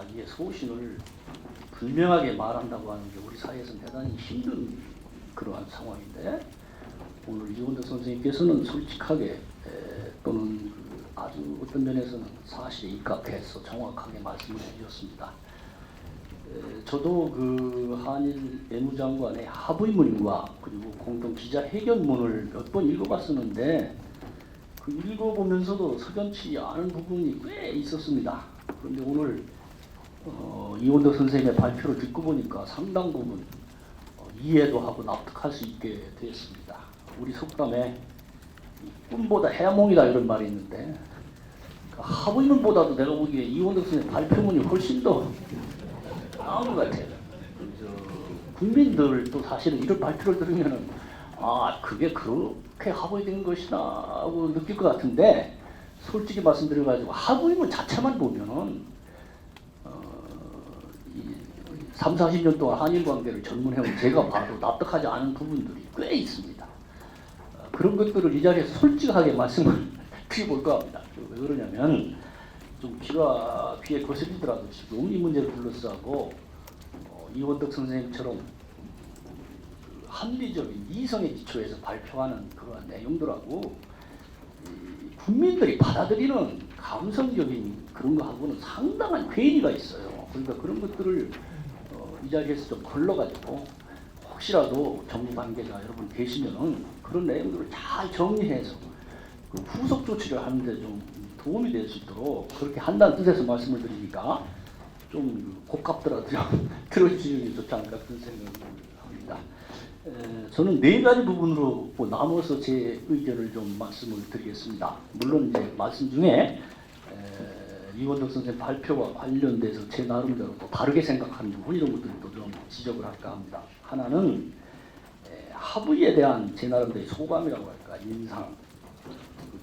자기의 소신을 분명하게 말한다고 하는 게 우리 사회에서는 대단히 힘든 그러한 상황인데, 오늘 이원덕 선생님께서는 솔직하게 또는 아주 어떤 면에서는 사실에 입각해서 정확하게 말씀을 해주셨습니다. 저도 그 한일 외무장관의 합의문과 그리고 공동 기자회견문을 몇 번 읽어봤었는데, 그 읽어보면서도 석연치 않은 부분이 꽤 있었습니다. 그런데 오늘 이원덕 선생님의 발표를 듣고 보니까 상당 부분 이해도 하고 납득할 수 있게 되었습니다. 우리 속담에 꿈보다 해몽이다 이런 말이 있는데, 그 합의문보다도 내가 보기에 이원덕 선생님 발표문이 훨씬 더 나은 것 같아요. 국민들도 사실은 이런 발표를 들으면은 그게 그렇게 합의된 것이다 하고 느낄 것 같은데, 솔직히 말씀드려가지고 합의문 자체만 보면은 3, 40년 동안 한일 관계를 전문해온 제가 봐도 납득하지 않은 부분들이 꽤 있습니다. 그런 것들을 이 자리에서 솔직하게 말씀을 드려볼까 합니다. 왜 그러냐면 좀 귀에 거슬리더라도 지금 이 문제를 둘러싸고 이원덕 선생님처럼 합리적인 이성의 기초에서 발표하는 그러한 내용들하고 국민들이 받아들이는 감성적인 그런 거하고는 상당한 괴리가 있어요. 그러니까 그런 것들을 이 자리에서 좀 걸러가지고 혹시라도 정부 관계자 여러분 계시면은 그런 내용들을 잘 정리해서 그 후속 조치를 하는데 좀 도움이 될 수 있도록 그렇게 한다는 뜻에서 말씀을 드리니까 좀 고깝더라도 들어주시는 게 좋지 않을까 그런 생각을 합니다. 저는 네 가지 부분으로 나눠서 제 의견을 좀 말씀을 드리겠습니다. 물론 이제 말씀 중에 이원덕 선생님 발표와 관련돼서 제 나름대로 또 다르게 생각하는 부분 이런 것들도 좀 지적을 할까 합니다. 하나는 합의에 대한 제 나름대로 소감이라고 할까, 인상.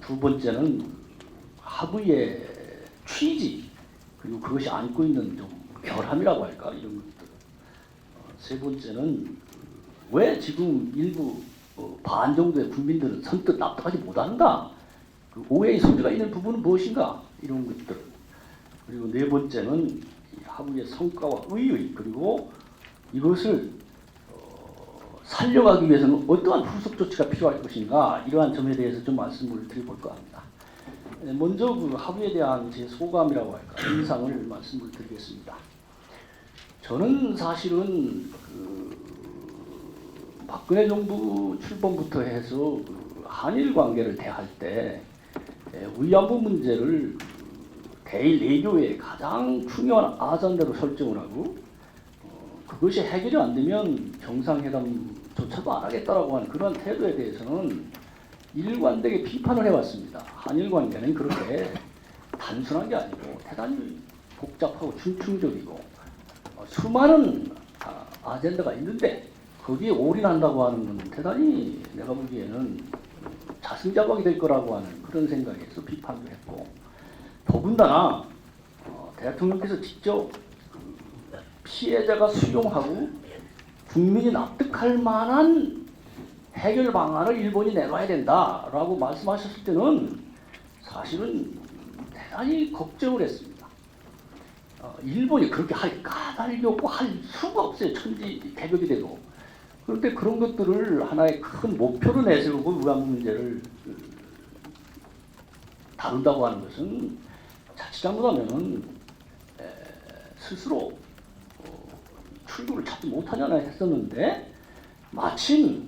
두 번째는 합의의 취지, 그리고 그것이 안고 있는 좀 결함이라고 할까, 이런 것들. 세 번째는 왜 지금 일부 반 정도의 국민들은 선뜻 납득하지 못한다, 그 오해의 소지가 있는 부분은 무엇인가, 이런 것들. 그리고 네 번째는 합의의 성과와 의의, 그리고 이것을 살려가기 위해서는 어떠한 후속 조치가 필요할 것인가, 이러한 점에 대해서 좀 말씀을 드려볼까 합니다. 먼저 그 합의에 대한 제 소감이라고 할까, 인상을 말씀을 드리겠습니다. 저는 사실은 박근혜 정부 출범부터 해서 한일 관계를 대할 때 위안부 문제를 대일 외교의 가장 중요한 아전대로 설정을 하고 그것이 해결이 안 되면 정상회담조차도 안 하겠다라고 하는 그런 태도에 대해서는 일관되게 비판을 해왔습니다. 한일 관계는 그렇게 단순한 게 아니고 대단히 복잡하고 중충적이고 수많은 아젠다가 있는데 거기에 올인한다고 하는 건 대단히 내가 보기에는 자승자박이 될 거라고 하는 그런 생각에서 비판도 했고, 더군다나 대통령께서 직접 피해자가 수용하고 국민이 납득할 만한 해결 방안을 일본이 내놔야 된다라고 말씀하셨을 때는 사실은 대단히 걱정을 했습니다. 일본이 그렇게 할 까닭이없고 할 수가 없어요. 천지개벽이 돼도. 그런데 그런 것들을 하나의 큰 목표로 내세우고 위안부 문제를 다룬다고 하는 것은 자칫 잘못하면 스스로 출구를 찾지 못하냐나 했었는데, 마침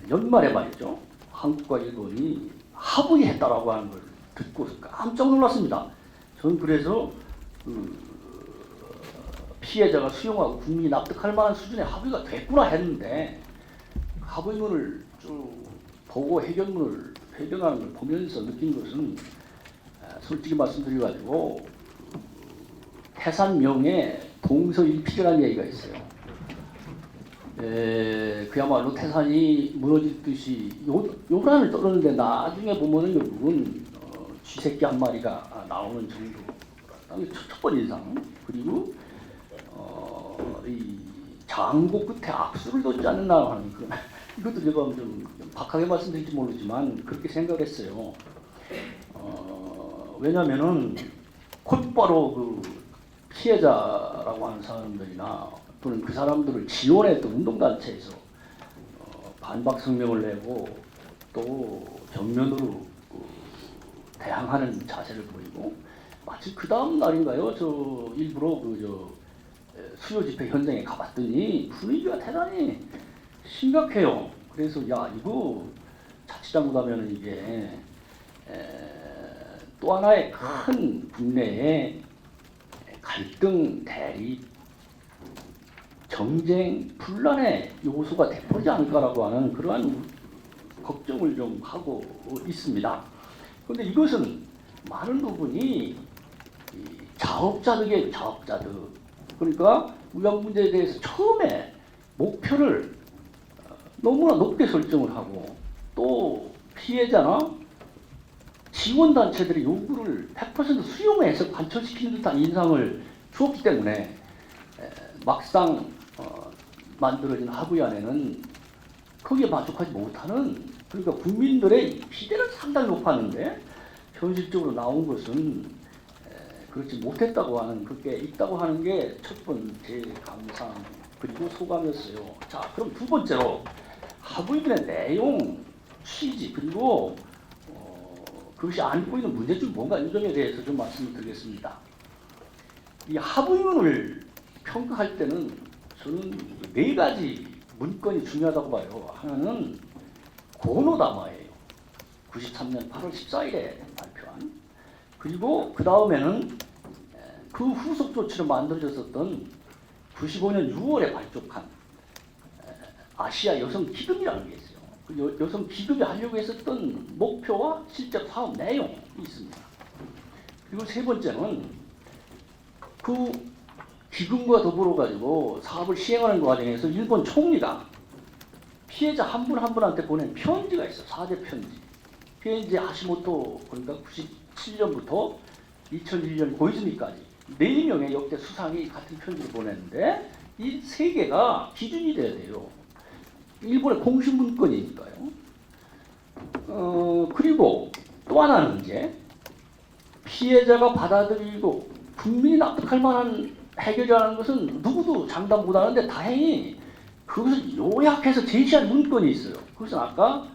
연말에 말이죠, 한국과 일본이 합의했다라고 하는 걸 듣고 깜짝 놀랐습니다. 저는 그래서 피해자가 수용하고 국민이 납득할 만한 수준의 합의가 됐구나 했는데, 합의문을 쭉 보고 회견하는 걸 보면서 느낀 것은 솔직히 말씀드려가지고 태산명에 동서일필이라는 얘기가 있어요. 그야말로 태산이 무너질 듯이 요란을 떨었는데 나중에 보면은 결국은 쥐새끼 한 마리가 나오는 정도. 첫 번째 인상. 그리고 이 장고 끝에 악수를 뒀지 않나 하는 그 이것도 제가 좀 박하게 말씀드릴지 모르지만 그렇게 생각했어요. 왜냐면은 곧바로 그 피해자라고 하는 사람들이나 또는 그 사람들을 지원했던 운동단체에서 반박 성명을 내고 또 정면으로 대항하는 자세를 보이고 마치 그 다음 날인가요? 저 일부러 수요 집회 현장에 가봤더니 분위기가 대단히 심각해요. 그래서 야 이거 자칫 잘못하면 이게 또 하나의 큰 국내의 갈등, 대립, 정쟁, 분란의 요소가 돼버리지 않을까라고 하는 그러한 걱정을 좀 하고 있습니다. 그런데 이것은 많은 부분이 자업자득이에요, 자업자득. 그러니까 위안 문제에 대해서 처음에 목표를 너무나 높게 설정을 하고 또 피해자나 지원단체들의 요구를 100% 수용해서 관철시키는 듯한 인상을 주었기 때문에 막상 만들어진 합의안에는 거기에 만족하지 못하는, 그러니까 국민들의 기대는 상당히 높았는데 현실적으로 나온 것은 그렇지 못했다고 하는, 그게 있다고 하는 게 첫 번째 감상 그리고 소감이었어요. 자, 그럼 두 번째로 합의문의 내용, 취지 그리고 그것이 안고 있는 문제점 뭔가 이 점에 대해서 좀 말씀을 드리겠습니다. 이 합의문을 평가할 때는 저는 네 가지 문건이 중요하다고 봐요. 하나는 고노담화예요. 93년 8월 14일에 발표한. 그리고 그 다음에는 그 후속 조치로 만들어졌었던 95년 6월에 발족한 아시아 여성 기금이라는 게 있어요. 그 여성 기금이 하려고 했었던 목표와 실제 사업 내용이 있습니다. 그리고 세 번째는 그 기금과 더불어 가지고 사업을 시행하는 과정에서 일본 총리가 피해자 한 분 한 분한테 보낸 편지가 있어. 사죄 편지. 그게 이제 하시모토, 그러니까 97년부터 2001년 고이즈미까지 4명의 역대 수상이 같은 편지를 보냈는데 이 세 개가 기준이 돼야 돼요. 일본의 공식 문건이니까요. 그리고 또 하나는 이제 피해자가 받아들이고 국민이 납득할 만한 해결이라는 것은 누구도 장담 못하는데 다행히 그것을 요약해서 제시한 문건이 있어요. 그것은 아까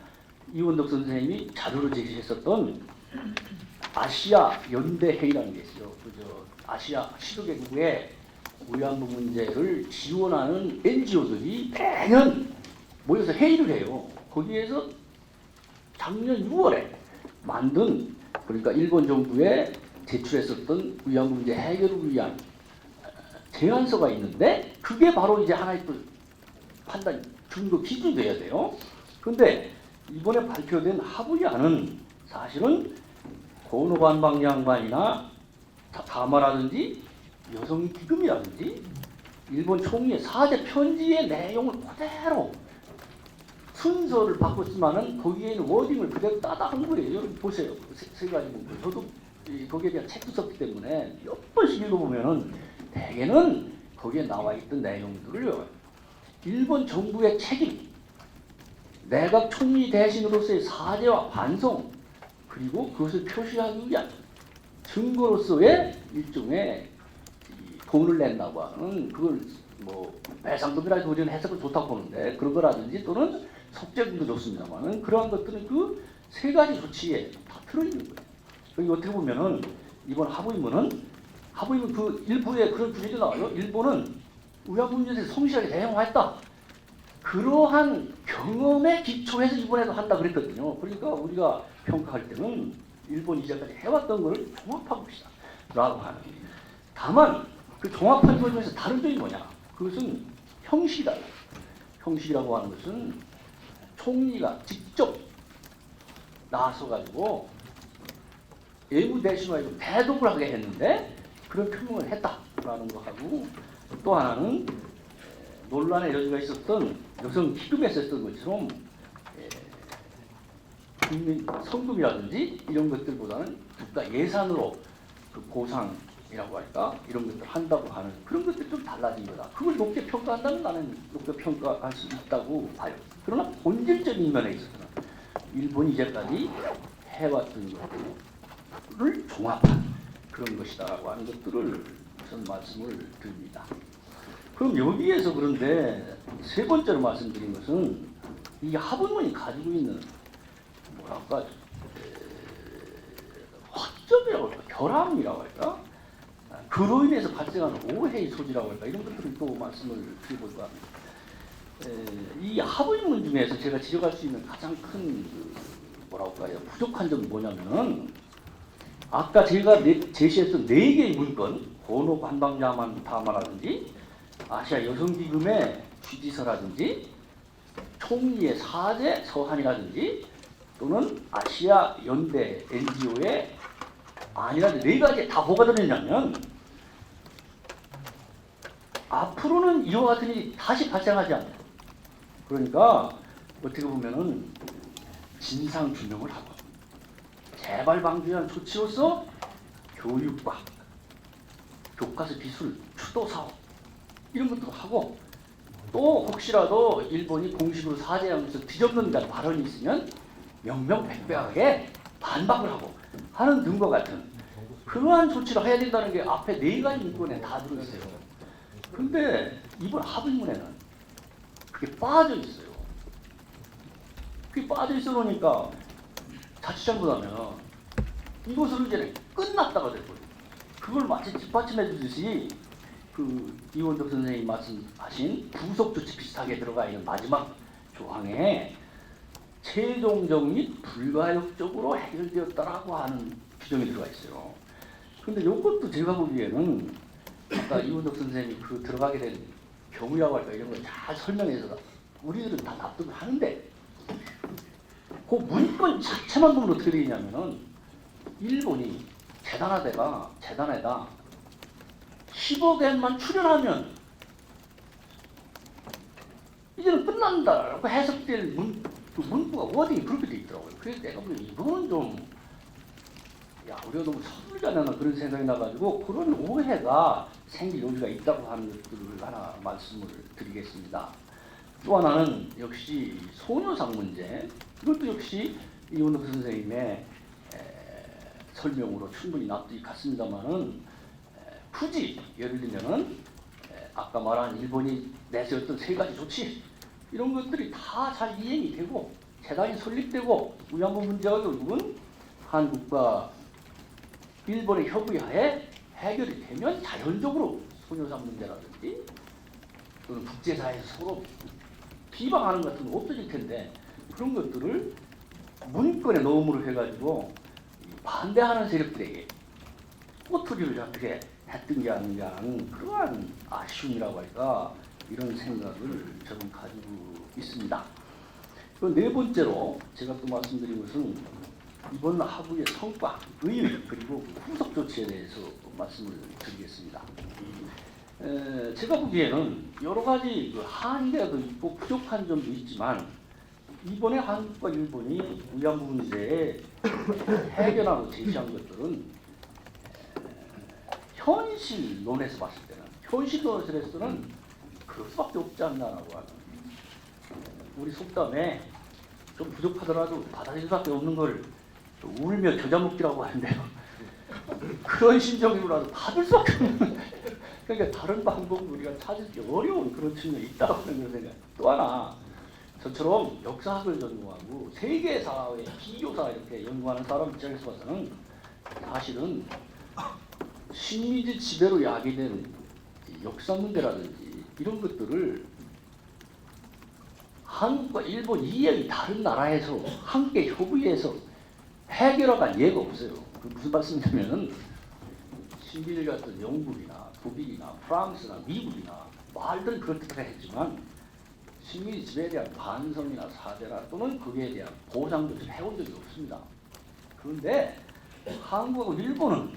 이원덕 선생님이 자료로 제시했었던 아시아 연대회의라는 게 있어요. 아시아 15개국의 위안부 문제를 지원하는 NGO들이 매년 모여서 회의를 해요. 거기에서 작년 6월에 만든, 그러니까 일본 정부에 제출했었던 위안부 문제 해결을 위한 제안서가 있는데 그게 바로 이제 하나의 또 판단 중도 기준이 돼야 돼요. 그런데 이번에 발표된 합의안은 사실은 고노관방 양반이나 다마라든지 여성기금이라든지 일본 총리의 사죄 편지의 내용을 그대로 순서를 바꿨지만은 거기에 있는 워딩을 그대로 따다한 거예요. 여러분 보세요. 세 가지 문구. 저도 거기에 대한 책도 썼기 때문에 몇 번씩 읽어보면은 대개는 거기에 나와 있던 내용들을요. 일본 정부의 책임, 내각 총리 대신으로서의 사죄와 반성, 그리고 그것을 표시하기 위한 증거로서의 일종의 돈을 낸다고 하는, 그걸 뭐 배상금이라고 우리는 해석을 좋다고 보는데 그런 거라든지 또는 속죄금도 좋습니다만은 그러한 것들은 그 세 가지 조치에 다 들어있는 거예요. 여기 어떻게 보면은 이번 합의문은 그 일부에 그런 구절이 나와요. 일본은 위안부 문제에 성실하게 대응했다. 그러한 경험에 기초해서 이번에도 한다 그랬거든요. 그러니까 우리가 평가할 때는 일본이 이제까지 해왔던 걸 종합한 것이다 라고 하는. 다만 그 종합한 것 중에서 다른 점이 뭐냐, 그것은 형식이다. 형식이라고 하는 것은 총리가 직접 나서가지고 외무 대신하고 대독을 하게 했는데 그런 표명을 했다라는 거하고, 또 하나는 논란의 여지가 있었던 여성 기금에서 했던 것처럼 국민 성금이라든지 이런 것들보다는 국가 예산으로 그 보상이라고 할까 이런 것들 한다고 하는 그런 것들이 좀 달라진 거다. 그걸 높게 평가한다면 나는 높게 평가할 수 있다고 봐요. 그러나 본질적인 면에 있어서는 일본이 이제까지 해왔던 것들을 종합한 그런 것이다라고 하는 것들을 우선 말씀을 드립니다. 그럼 여기에서 그런데 세 번째로 말씀드린 것은 이 하부문이 가지고 있는 뭐랄까 허점이라고 할까, 결함이라고 할까, 그로 인해서 발생하는 오해의 소지라고 할까, 이런 것들을 또 말씀을 드려볼까 합니다. 이 하부문 중에서 제가 지적할 수 있는 가장 큰 뭐라고 할까요, 부족한 점은 뭐냐면은 아까 제가 제시했던 4개의 문건, 고노 관방자만 다마라든지 아시아 여성기금의 취지서라든지 총리의 사제 서한이라든지 또는 아시아 연대 NGO의 아니라든지 4가지 다 뭐가 들어있냐면 앞으로는 이와 같은 일이 다시 발생하지 않는, 그러니까 어떻게 보면은 진상 규명을 하고 재발 방지 위한 조치로서 교육과 교과서 기술 추도 사업 이런 것도 하고, 또 혹시라도 일본이 공식으로 사죄하면서 뒤집는다는 발언이 있으면 명명백백하게 반박을 하고 하는 등과 같은 그러한 조치를 해야 된다는 게 앞에 4가지 문건에 다 들어있어요. 근데 이번 하부문에는 그게 빠져 있어요. 그게 빠져 있어 놓으니까 자칫 잘못하면 이것을 이제 끝났다가 될 거예요. 그걸 마치 뒷받침해 주듯이 그 이원덕 선생님이 말씀하신 부속 조치 비슷하게 들어가 있는 마지막 조항에 최종적 및 불가역적으로 해결되었다라고 하는 규정이 들어가 있어요. 근데 이것도 제가 보기에는 아까 이원덕 선생님이 그 들어가게 된 경우라고 할까 이런 걸 잘 설명해서 우리들은 다 납득을 하는데, 그 문건 자체만 보면 어떻게 되냐면은 일본이 재단에다 10억엔만 출연하면 이제는 끝난다라고 해석될 그 문구가 워딩이 그렇게 돼 있더라고요. 그래서 내가 보면 이거는 좀 우리가 너무 서두르지 않나 그런 생각이 나가지고 그런 오해가 생길 여지가 있다고 하는 것들을 하나 말씀을 드리겠습니다. 또 하나는 역시 소녀상 문제, 이것도 역시 이원덕 선생님의 설명으로 충분히 납득이 갔습니다만은 굳이 예를 들면은 아까 말한 일본이 내세웠던 3가지 조치 이런 것들이 다 잘 이행이 되고 재단이 설립되고 위안부 문제가 결국은 한국과 일본의 협의하에 해결이 되면 자연적으로 소녀상 문제라든지 또는 국제사회에서 서로 비방하는 것 같은 거 없어질 텐데, 그런 것들을 문건에 넣음으로 해가지고 반대하는 세력들에게 꼬투리를 잡히게 했던 게 아닌가 하는 그러한 아쉬움이라고 할까, 이런 생각을 저는 가지고 있습니다. 그 4번째로 제가 또 말씀드린 것은 이번 하부의 성과, 의미 그리고 후속 조치에 대해서 말씀을 드리겠습니다. 제가 보기에는 여러 가지 그 한계도 있고 부족한 점도 있지만 이번에 한국과 일본이 위안부 문제에 해결하고 제시한 것들은 현실론에서 봤을 때는, 현실론에서는 그럴 수밖에 없지 않나라고 하는, 우리 속담에 좀 부족하더라도 받아들일 수밖에 없는 걸 울며 겨자 먹기라고 하는데요. 그런 심정으로라도 받을 수밖에 없는, 그러니까 다른 방법을 우리가 찾기 어려운 그런 측면이 있다고 하는 생각. 또 하나, 저처럼 역사학을 전공하고 세계사회, 비교사 이렇게 연구하는 사람 입장에서 봐서는 사실은 식민지 지배로 야기된 역사 문제라든지 이런 것들을 한국과 일본 이해의 다른 나라에서 함께 협의해서 해결한 예가 없어요. 그 무슨 말씀이냐면은 식민지 같은 영국이나 독일이나 프랑스나 미국이나 말들은 그렇다 했지만 식민지 지배에 대한 반성이나 사죄나 또는 거기에 대한 보상조치를 해온 적이 없습니다. 그런데 한국하고 일본은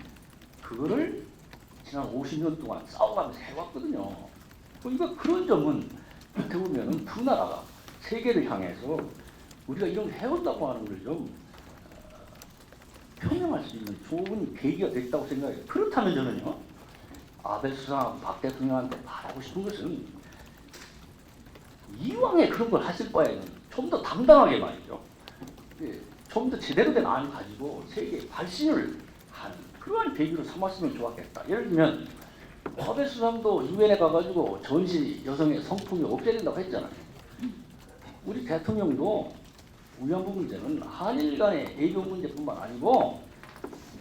그거를 지난 50년 동안 싸워가면서 해왔거든요. 그러니까 그런 점은 어떻게 보면 두 나라가 세계를 향해서 우리가 이런 거 해온다고 하는 걸 좀 표명할 수 있는 좋은 계기가 됐다고 생각해요. 그렇다면 저는요, 아베 수상, 박 대통령한테 바라고 싶은 것은 이왕에 그런 걸 하실 바에는 좀 더 당당하게 말이죠. 좀 더 제대로 된 안을 가지고 세계에 발신을 하는 그러한 계기로 삼았으면 좋았겠다. 예를 들면 아베 수상도 유엔에 가가지고 전시 여성의 성폭력 없애야 된다고 했잖아요. 우리 대통령도 위안부 문제는 한일 간의 애교 문제뿐만 아니고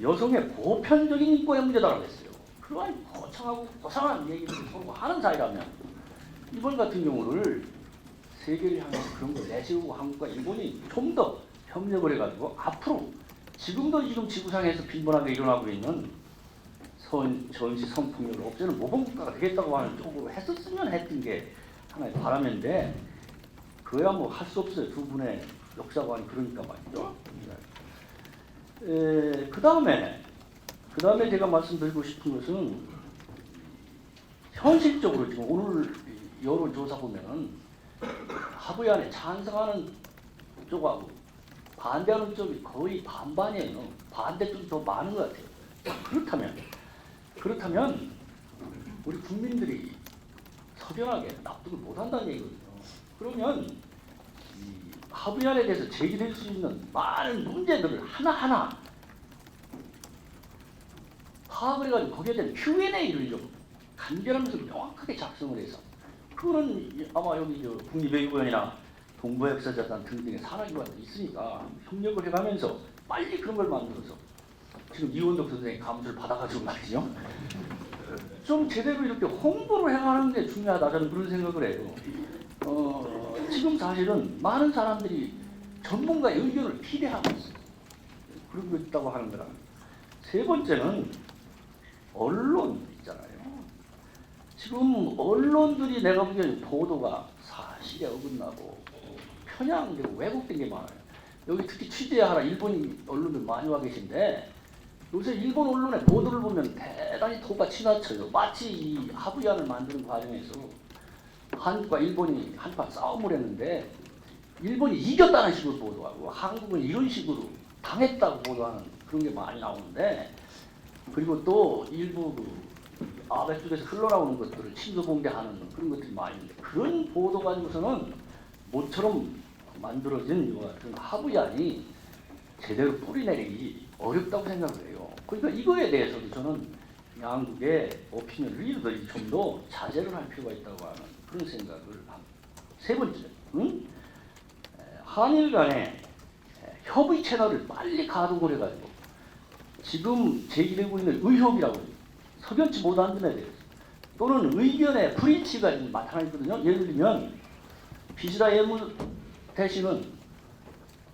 여성의 보편적인 인권의 문제다라고 했어요. 그러한 거창하고 고상한 얘기를 서로 하는 사이라면 이번 같은 경우를 세계를 향해서 그런 걸 내세우고 한국과 일본이 좀 더 협력을 해가지고 앞으로 지금도 지금 지구상에서 빈번하게 일어나고 있는 전시 성폭력을 없애는 모범국가가 되겠다고 하는 쪽으로 했었으면 했던 게 하나의 바람인데 그야 뭐 할 수 없어요. 두 분의 역사관이 그러니까 말이죠. 그 다음에 제가 말씀드리고 싶은 것은 현실적으로 지금 오늘 여론조사 보면은 하부연에 찬성하는 쪽하고 반대하는 쪽이 거의 반반이에요. 반대 쪽이 더 많은 것 같아요. 그렇다면 우리 국민들이 석연하게 납득을 못한다는 얘기거든요. 그러면 이 하부연에 대해서 제기될 수 있는 많은 문제들을 하나하나 파악을 해가지고 거기에 대한 Q&A를 좀 간결하면서 명확하게 작성을 해서 그거는 아마 여기 국립외교원이나 동부역사재단 등등의 산하기관도 있으니까 협력을 해가면서 빨리 그런 걸 만들어서 지금 이원덕 선생의 감수를 받아가지고 말이죠. 좀 제대로 이렇게 홍보를 해가는 게 중요하다 저는 그런 생각을 해요. 지금 사실은 많은 사람들이 전문가의 의견을 기대하고 있어요. 그러고 있다고 하는 거라. 세 번째는 언론 있잖아요. 지금 언론들이 내가 보기에는 보도가 사실에 어긋나고 편향되고 왜곡된 게 많아요. 여기 특히 취재하라 일본 언론들 많이 와 계신데 요새 일본 언론의 보도를 보면 대단히 도가 지나쳐요. 마치 이 하부연을 만드는 과정에서 한국과 일본이 한판 싸움을 했는데 일본이 이겼다는 식으로 보도하고 한국은 이런 식으로 당했다고 보도하는 그런 게 많이 나오는데 그리고 또 일부 아베 쪽에서 흘러나오는 것들을 친소 공개하는 그런 것들이 많이 있는데 그런 보도 가지고서는 모처럼 만들어진 이와 같은 하부연이 제대로 뿌리내리기 어렵다고 생각을 해요. 그러니까 이거에 대해서도 저는 양국의 오피니언 리더들이 좀 더 자제를 할 필요가 있다고 하는 그런 생각을 합니다. 세 번째, 한일 간의 협의 채널을 빨리 가동을 해가지고 지금 제기되고 있는 의혹이라고 석연치 못한 점에 대해서 또는 의견의 불일치가 나타나 있거든요. 예를 들면 비시다 예무 대신은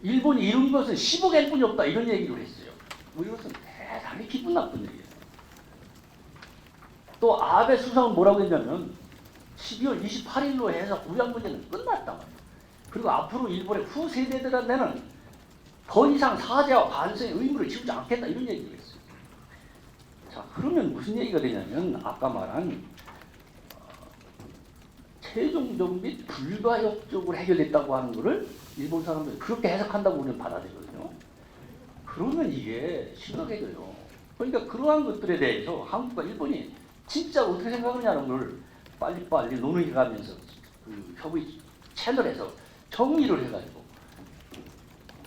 일본이 이룬 것은 15개뿐이 없다 이런 얘기를 했어요. 이것은 대단히 기분 나쁜 얘기예요. 또 아베 수상은 뭐라고 했냐면 12월 28일로 해서 우양 문제는 끝났다 말이에요. 그리고 앞으로 일본의 후세대들한테는 더 이상 사죄와 반성의 의무를 지우지 않겠다 이런 얘기를 했어요. 자 그러면 무슨 얘기가 되냐면 아까 말한 최종적 및 불가역적으로 해결됐다고 하는 것을 일본 사람들이 그렇게 해석한다고 우리는 받아들이거든요. 그러면 이게 심각해져요. 그러니까 그러한 것들에 대해서 한국과 일본이 진짜 어떻게 생각하느냐는 걸 빨리빨리 논의해가면서 그 협의 채널에서 정리를 해가지고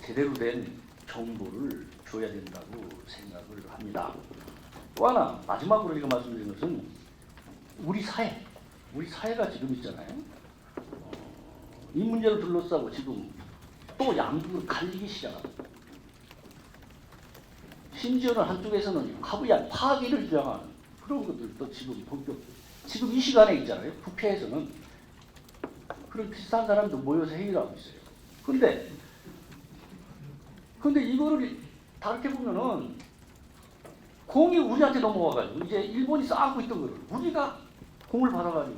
제대로 된 정보를 줘야 된다고 생각을 합니다. 또 하나 마지막으로 제가 말씀드린 것은 우리 사회가 지금 있잖아요. 이 문제를 둘러싸고 지금 또 양국을 갈리기 시작합니다. 심지어는 한쪽에서는 하부연 파기를 주장하는 그런 것들도 지금 지금 이 시간에 있잖아요. 국회에서는 그런 비슷한 사람도 모여서 회의를 하고 있어요. 근데 이거를 다르게 보면은 공이 우리한테 넘어와가지고 이제 일본이 쌓고 있던 거를 우리가 공을 받아가지고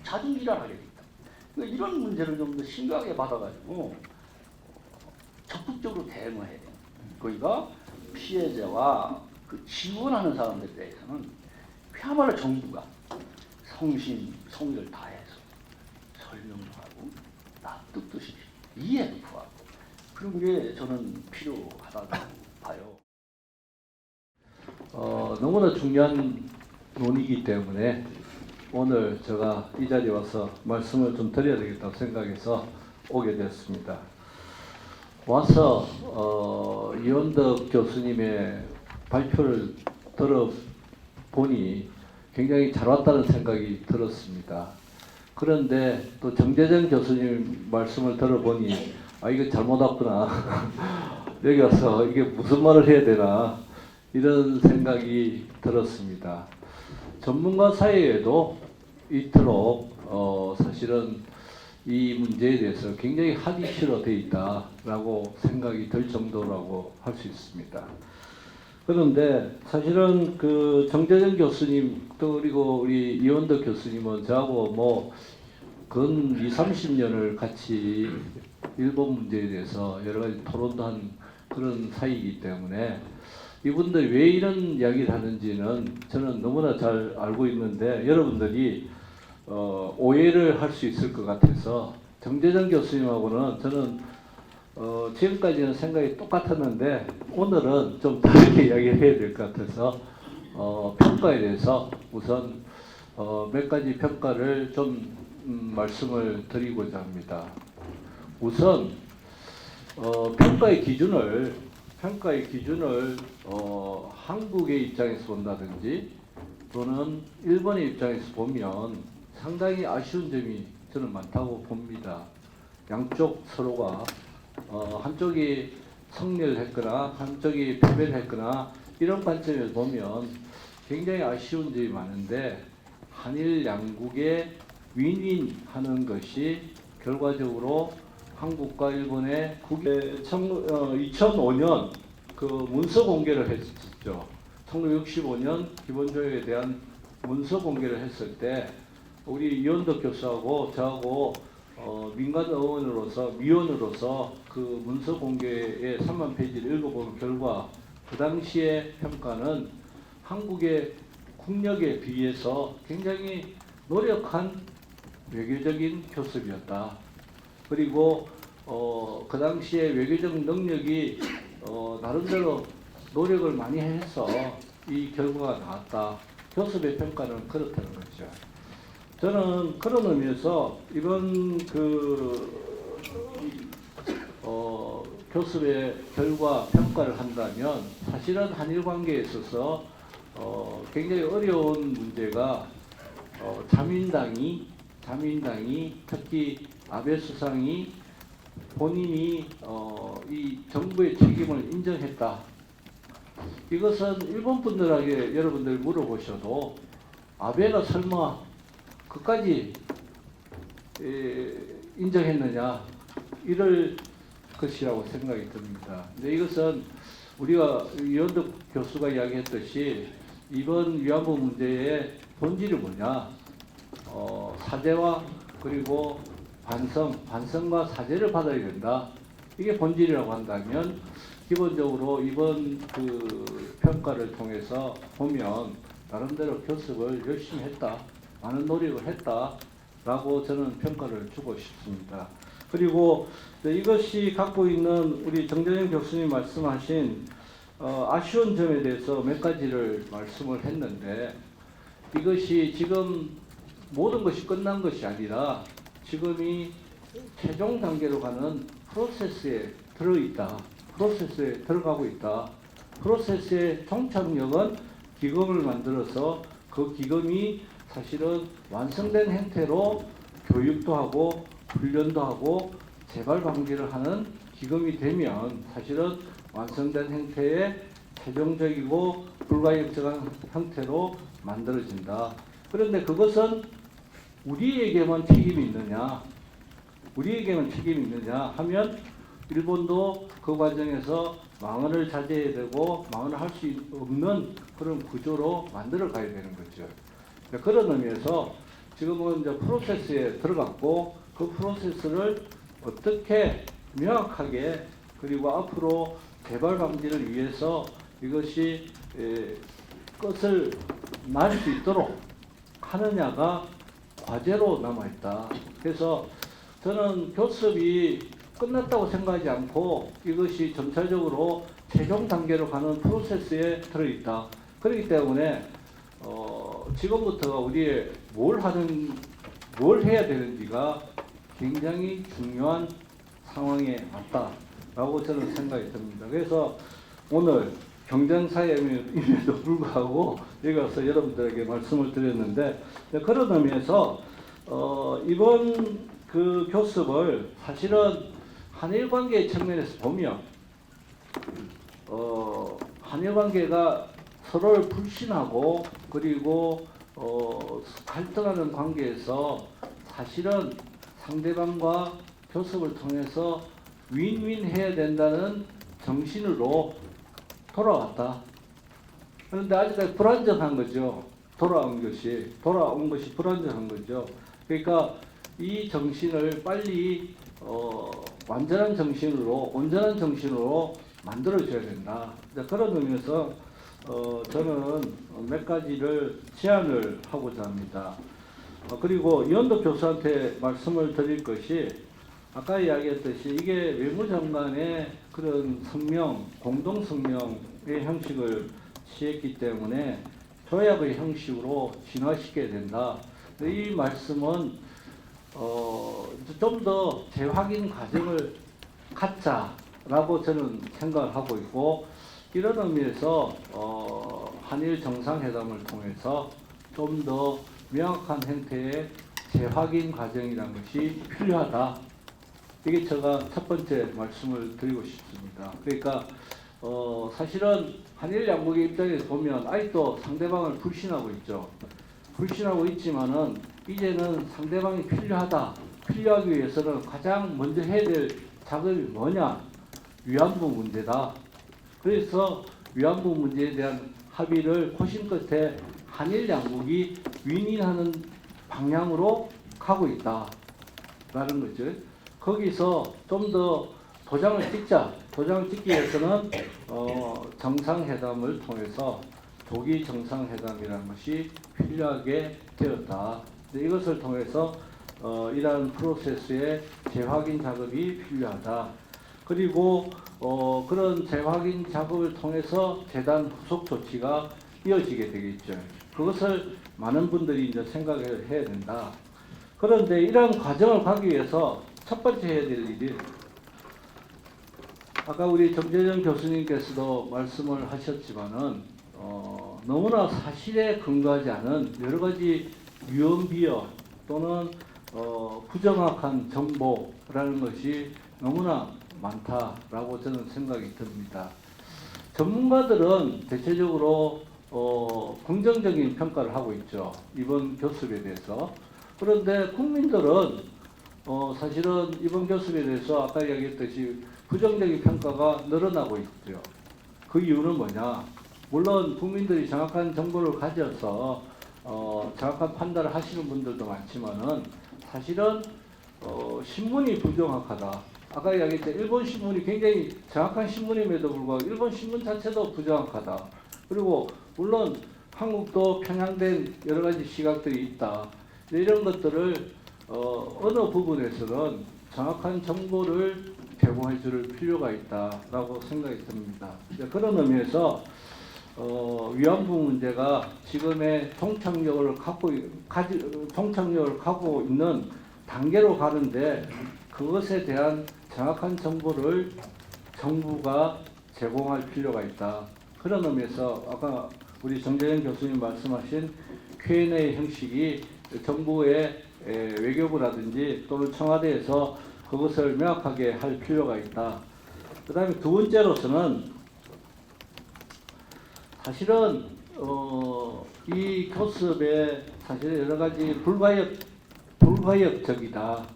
자진기란 하게 됐다. 그러니까 이런 문제를 좀 더 심각하게 받아가지고 적극적으로 대응을 해야 돼요. 거기가 피해자와 그 지원하는 사람들에 대해서는 그야말로 정부가 성심성의를 다해서 설명도 하고 납득도 시키고 이해도 구하고 그런 게 저는 필요하다고 봐요. 너무나 중요한 논의이기 때문에 오늘 제가 이 자리에 와서 말씀을 좀 드려야 되겠다고 생각해서 오게 됐습니다. 와서 이원덕 교수님의 발표를 들어보니 굉장히 잘 왔다는 생각이 들었습니다. 그런데 또 정재정 교수님 말씀을 들어보니 아 이거 잘못 왔구나. 여기 와서 이게 무슨 말을 해야 되나 이런 생각이 들었습니다. 전문가 사이에도 이토록 사실은 이 문제에 대해서 굉장히 합의시로 되어 있다라고 생각이 들 정도라고 할 수 있습니다. 그런데 사실은 그 정재정 교수님 또 그리고 우리 이원덕 교수님은 저하고 근 20, 30년을 같이 일본 문제에 대해서 여러 가지 토론도 한 그런 사이이기 때문에 이분들이 왜 이런 이야기를 하는지는 저는 너무나 잘 알고 있는데 여러분들이 오해를 할 수 있을 것 같아서 정재정 교수님하고는 저는 지금까지는 생각이 똑같았는데 오늘은 좀 다르게 이야기를 해야 될 것 같아서 평가에 대해서 우선 몇 가지 평가를 좀 말씀을 드리고자 합니다. 우선 평가의 기준을 한국의 입장에서 본다든지 또는 일본의 입장에서 보면 상당히 아쉬운 점이 저는 많다고 봅니다. 양쪽 서로가 한쪽이 승리를 했거나 한쪽이 패배를 했거나 이런 관점에서 보면 굉장히 아쉬운 점이 많은데 한일 양국의 윈윈하는 것이 결과적으로 한국과 일본의 2005년 그 문서 공개를 했었죠. 1965년 기본조약에 대한 문서 공개를 했을 때 우리 이원덕 교수하고 저하고 민간 위원으로서 그 문서 공개의 3만 페이지를 읽어본 결과 그 당시의 평가는 한국의 국력에 비해서 굉장히 노력한 외교적인 교섭이었다. 그리고 그 당시에 외교적 능력이 나름대로 노력을 많이 해서 이 결과가 나왔다. 교섭의 평가는 그렇다는 거죠. 저는 그런 의미에서 이번 교섭의 결과 평가를 한다면 사실은 한일 관계에 있어서 굉장히 어려운 문제가 자민당이 특히 아베 수상이 본인이 이 정부의 책임을 인정했다. 이것은 일본 분들에게 여러분들 물어보셔도 아베가 설마 그까지 인정했느냐 이럴 것이라고 생각이 듭니다. 근데 이것은 우리가 이원덕 교수가 이야기했듯이 이번 위안부 문제의 본질이 뭐냐? 사죄와 그리고 반성과 사죄를 받아야 된다. 이게 본질이라고 한다면 기본적으로 이번 그 평가를 통해서 보면 나름대로 교섭을 열심히 했다. 많은 노력을 했다라고 저는 평가를 주고 싶습니다. 그리고 이것이 갖고 있는 우리 정재정 교수님 말씀하신 아쉬운 점에 대해서 몇 가지를 말씀을 했는데 이것이 지금 모든 것이 끝난 것이 아니라 지금이 최종 단계로 가는 프로세스에 들어가고 있다. 프로세스의 종착역은 기금을 만들어서 그 기금이 사실은 완성된 형태로 교육도 하고 훈련도 하고 재발 방지를 하는 기금이 되면 사실은 완성된 형태의 최종적이고 불가역적한 형태로 만들어진다. 그런데 그것은 우리에게만 책임이 있느냐 하면 일본도 그 과정에서 망언을 자제해야 되고 망언을 할 수 없는 그런 구조로 만들어 가야 되는 거죠. 그런 의미에서 지금은 이제 프로세스에 들어갔고 그 프로세스를 어떻게 명확하게 그리고 앞으로 재발 방지를 위해서 이것이 끝을 날 수 있도록 하느냐가 과제로 남아있다. 그래서 저는 교섭이 끝났다고 생각하지 않고 이것이 점차적으로 최종 단계로 가는 프로세스에 들어있다. 그렇기 때문에 지금부터가 우리의 뭘 해야 되는지가 굉장히 중요한 상황에 왔다라고 저는 생각이 듭니다. 그래서 오늘 경쟁사임에도 불구하고 여기 와서 여러분들에게 말씀을 드렸는데, 그런 의미에서 이번 그 교습을 사실은 한일 관계 측면에서 보면 한일 관계가 서로를 불신하고 그리고 갈등하는 관계에서 사실은 상대방과 교섭을 통해서 윈윈 해야 된다는 정신으로 돌아왔다. 그런데 아직까지 불안정한 거죠. 돌아온 것이 불안정한 거죠. 그러니까 이 정신을 빨리 완전한 정신으로, 온전한 정신으로 만들어줘야 된다. 그런 의미에서 저는 몇 가지를 제안을 하고자 합니다. 그리고 이원덕 교수한테 말씀을 드릴 것이, 아까 이야기했듯이 이게 외무장관의 그런 성명, 공동 성명의 형식을 취했기 때문에 조약의 형식으로 진화시켜야 된다. 이 말씀은 좀 더 재확인 과정을 갖자라고 저는 생각을 하고 있고, 이런 의미에서 한일 정상회담을 통해서 좀 더 명확한 형태의 재확인 과정이라는 것이 필요하다. 이게 제가 첫 번째 말씀을 드리고 싶습니다. 그러니까 사실은 한일 양국의 입장에서 보면 아직도 상대방을 불신하고 있죠. 불신하고 있지만은 이제는 상대방이 필요하기 위해서는 가장 먼저 해야 될 작업이 뭐냐? 위안부 문제다. 그래서 위안부 문제에 대한 합의를 고심 끝에 한일 양국이 윈윈하는 방향으로 가고 있다라는 거죠. 거기서 좀 더 도장을 찍자. 도장을 찍기 위해서는 정상회담을 통해서 조기 정상회담이라는 것이 필요하게 되었다. 이것을 통해서 이러한 프로세스의 재확인 작업이 필요하다. 그리고 그런 재확인 작업을 통해서 재단 후속 조치가 이어지게 되겠죠. 그것을 많은 분들이 이제 생각을 해야 된다. 그런데 이러한 과정을 가기 위해서 첫 번째 해야 될 일이, 아까 우리 정재정 교수님께서도 말씀을 하셨지만은 너무나 사실에 근거하지 않은 여러 가지 유언비어 또는 부정확한 정보라는 것이 너무나 많다라고 저는 생각이 듭니다. 전문가들은 대체적으로 긍정적인 평가를 하고 있죠. 이번 교습에 대해서. 그런데 국민들은 사실은 이번 교습에 대해서 아까 이야기했듯이 부정적인 평가가 늘어나고 있죠. 그 이유는 뭐냐? 물론 국민들이 정확한 정보를 가져서 정확한 판단을 하시는 분들도 많지만은 사실은 신문이 부정확하다. 아까 이야기했죠. 일본 신문이 굉장히 정확한 신문임에도 불구하고 일본 신문 자체도 부정확하다. 그리고 물론 한국도 편향된 여러 가지 시각들이 있다. 이런 것들을 어느 부분에서는 정확한 정보를 제공해 줄 필요가 있다라고 생각이 듭니다. 그런 의미에서 위안부 문제가 지금의 통찰력을 갖고 있는 단계로 가는데, 그것에 대한 정확한 정보를 정부가 제공할 필요가 있다. 그런 의미에서 아까 우리 정재영 교수님 말씀하신 Q&A 형식이 정부의 외교부라든지 또는 청와대에서 그것을 명확하게 할 필요가 있다. 그 다음에 두 번째로서는 사실은 이 교섭에 사실 여러 가지 불가역적이다,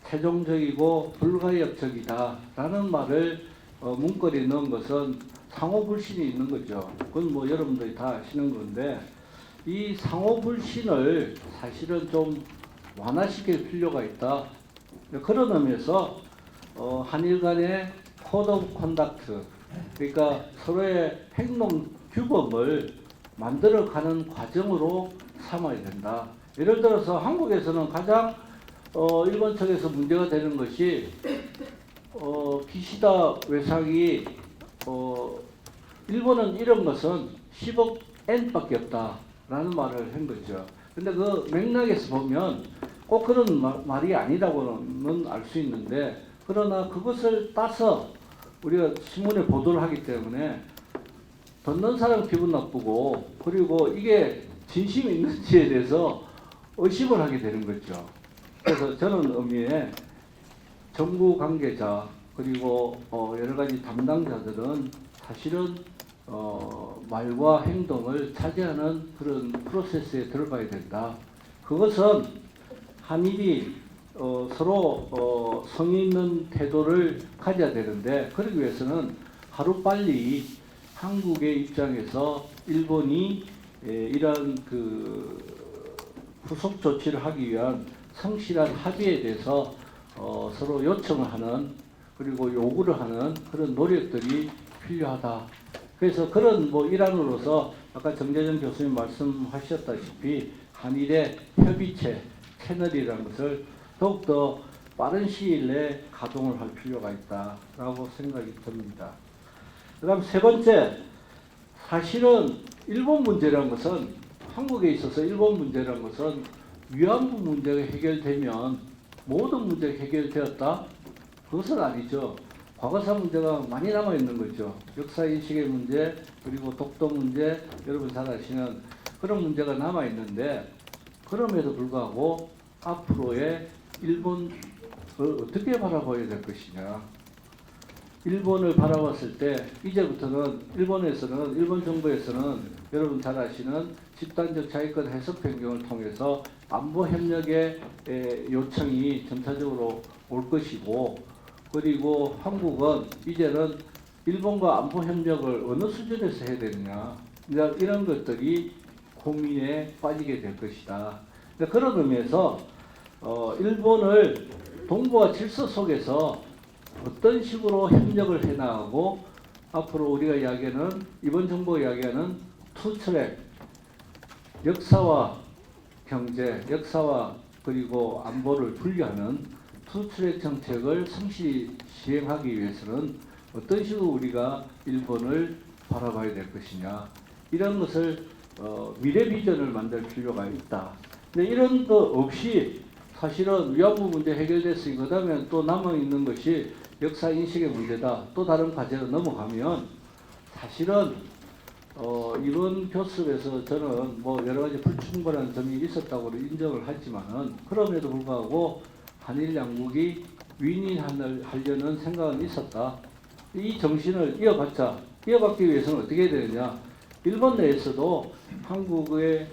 최종적이고 불가역적이다라는 말을 문거리에 넣은 것은 상호불신이 있는 거죠. 그건 뭐 여러분들이 다 아시는 건데, 이 상호불신을 사실은 좀 완화시킬 필요가 있다. 그런 의미에서 한일 간의 코드 오브 컨덕트, 그러니까 서로의 행동 규범을 만들어가는 과정으로 삼아야 된다. 예를 들어서 한국에서는 가장 일본 측에서 문제가 되는 것이 기시다 외상이 일본은 이런 것은 10억 엔밖에 없다라는 말을 한 거죠. 근데 그 맥락에서 보면 꼭 그런 말이 아니라고는 알 수 있는데, 그러나 그것을 따서 우리가 신문에 보도를 하기 때문에 듣는 사람 기분 나쁘고 그리고 이게 진심이 있는지에 대해서 의심을 하게 되는 거죠. 그래서 저는 의미에 정부 관계자 그리고 여러 가지 담당자들은 사실은 말과 행동을 차지하는 그런 프로세스에 들어가야 된다. 그것은 한일이 서로 성의 있는 태도를 가져야 되는데 그러기 위해서는 하루빨리 한국의 입장에서 일본이 이러한 그 후속 조치를 하기 위한 성실한 합의에 대해서 서로 요청을 하는 그리고 요구를 하는 그런 노력들이 필요하다. 그래서 그런 뭐 일환으로서 아까 정재정 교수님 말씀하셨다시피 한일의 협의체 채널이라는 것을 더욱더 빠른 시일 내에 가동을 할 필요가 있다라고 생각이 듭니다. 그 다음 세 번째, 사실은 일본 문제라는 것은 한국에 있어서 일본 문제라는 것은 위안부 문제가 해결되면 모든 문제가 해결되었다? 그것은 아니죠. 과거사 문제가 많이 남아있는 거죠. 역사인식의 문제, 그리고 독도 문제, 여러분 잘 아시는 그런 문제가 남아있는데 그럼에도 불구하고 앞으로의 일본을 어떻게 바라봐야 될 것이냐. 일본을 바라봤을 때 이제부터는 일본에서는 일본 정부에서는 여러분 잘 아시는 집단적 자위권 해석 변경을 통해서 안보 협력의 요청이 점차적으로 올 것이고 그리고 한국은 이제는 일본과 안보 협력을 어느 수준에서 해야 되느냐 이런 것들이 고민에 빠지게 될 것이다. 그런 의미에서 일본을 동북아 질서 속에서 어떤 식으로 협력을 해나가고 앞으로 우리가 이야기하는 이번 정부가 이야기하는 투트랙 역사와 경제, 역사와 그리고 안보를 분리하는 투트랙 정책을 성실히 시행하기 위해서는 어떤 식으로 우리가 일본을 바라봐야 될 것이냐 이런 것을 미래 비전을 만들 필요가 있다. 근데 이런 거 없이 사실은 위안부 문제 해결됐으니 그 다음에 또 남아있는 것이 역사 인식의 문제다. 또 다른 과제로 넘어가면 사실은 이번 교섭에서 저는 뭐 여러 가지 불충분한 점이 있었다고 인정을 하지만은 그럼에도 불구하고 한일 양국이 윈윈하려는 생각은 있었다. 이 정신을 이어받기 위해서는 어떻게 해야 되느냐. 일본 내에서도 한국의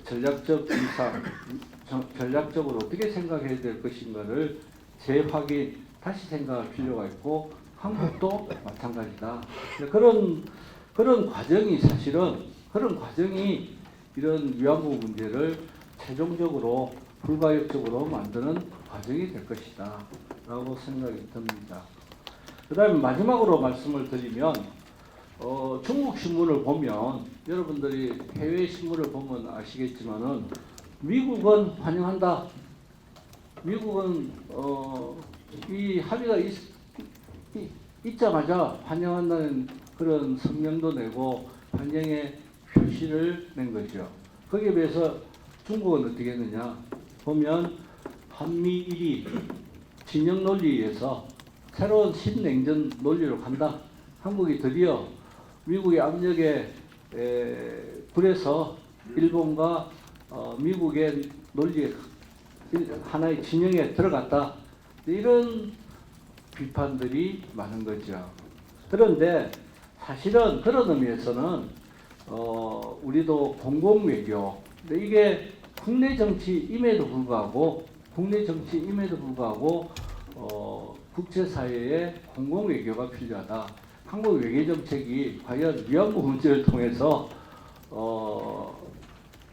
전략적 위상, 전략적으로 어떻게 생각해야 될 것인가를 재확인, 다시 생각할 필요가 있고 한국도 마찬가지다. 그런 과정이 사실은 그런 과정이 이런 위안부 문제를 최종적으로 불가역적으로 만드는 과정이 될 것이다 라고 생각이 듭니다. 그 다음에 마지막으로 말씀을 드리면 중국 신문을 보면 여러분들이 해외 신문을 보면 아시겠지만은 미국은 환영한다. 미국은 이 합의가 있자마자 환영한다는 그런 성명도 내고 환영의 표시를 낸 거죠. 거기에 비해서 중국은 어떻게 했느냐 보면 한미일이 진영 논리에서 새로운 신냉전 논리로 간다. 한국이 드디어 미국의 압력에 불에서 일본과 미국의 논리에 하나의 진영에 들어갔다. 이런 비판들이 많은 거죠. 그런데 사실은 그런 의미에서는 우리도 공공외교, 이게 국내 정치임에도 불구하고 국제사회의 공공외교가 필요하다. 한국 외교정책이 과연 위안부 문제를 통해서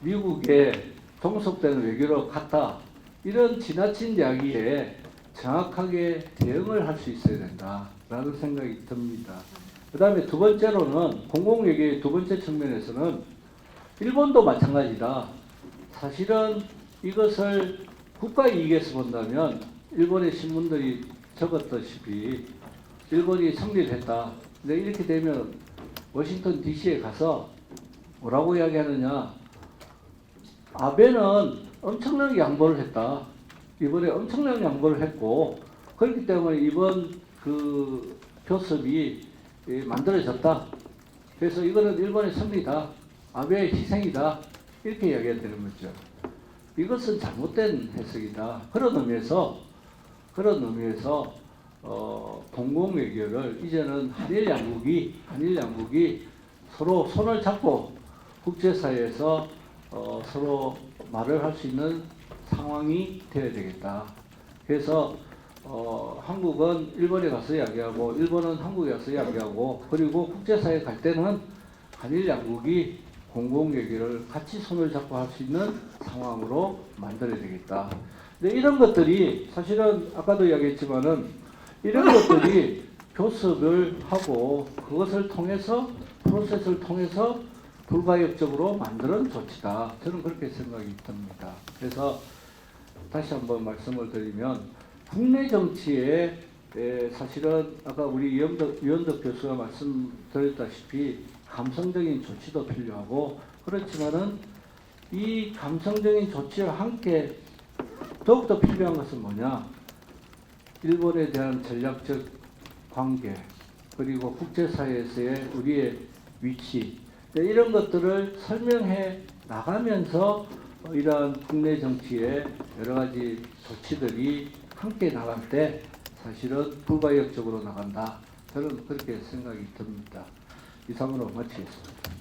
미국에 종속되는 외교로 갔다. 이런 지나친 이야기에 정확하게 대응을 할 수 있어야 된다라는 생각이 듭니다. 그 다음에 두 번째로는 공공외교의 두 번째 측면에서는 일본도 마찬가지다. 사실은 이것을 국가 이익에서 본다면 일본의 신문들이 적었다시피 일본이 승리를 했다. 근데 이렇게 되면 워싱턴 DC에 가서 뭐라고 이야기하느냐. 아베는 엄청난 양보를 했다. 이번에 엄청난 양보를 했고 그렇기 때문에 이번 그 교섭이 만들어졌다. 그래서 이거는 일본의 승리다, 아베의 희생이다 이렇게 이야기해야 되는 거죠. 이것은 잘못된 해석이다. 그런 의미에서 공공 외교를 이제는 한일 양국이 서로 손을 잡고 국제사회에서 서로 말을 할 수 있는 상황이 되어야 되겠다. 그래서 한국은 일본에 가서 이야기하고 일본은 한국에 가서 이야기하고 그리고 국제사회에 갈 때는 한일 양국이 공공외교를 같이 손을 잡고 할 수 있는 상황으로 만들어야 되겠다. 근데 이런 것들이 사실은 아까도 이야기했지만은 이런 것들이 교섭을 하고 그것을 통해서 프로세스를 통해서 불가역적으로 만드는 조치다. 저는 그렇게 생각이 듭니다. 그래서 다시 한번 말씀을 드리면 국내 정치에 사실은 아까 우리 유현덕 교수가 말씀드렸다시피 감성적인 조치도 필요하고 그렇지만은 이 감성적인 조치와 함께 더욱더 필요한 것은 뭐냐? 일본에 대한 전략적 관계 그리고 국제사회에서의 우리의 위치 이런 것들을 설명해 나가면서 이러한 국내 정치의 여러 가지 조치들이 함께 나갈 때 사실은 불가역적으로 나간다. 저는 그렇게 생각이 듭니다. 이상으로 마치겠습니다.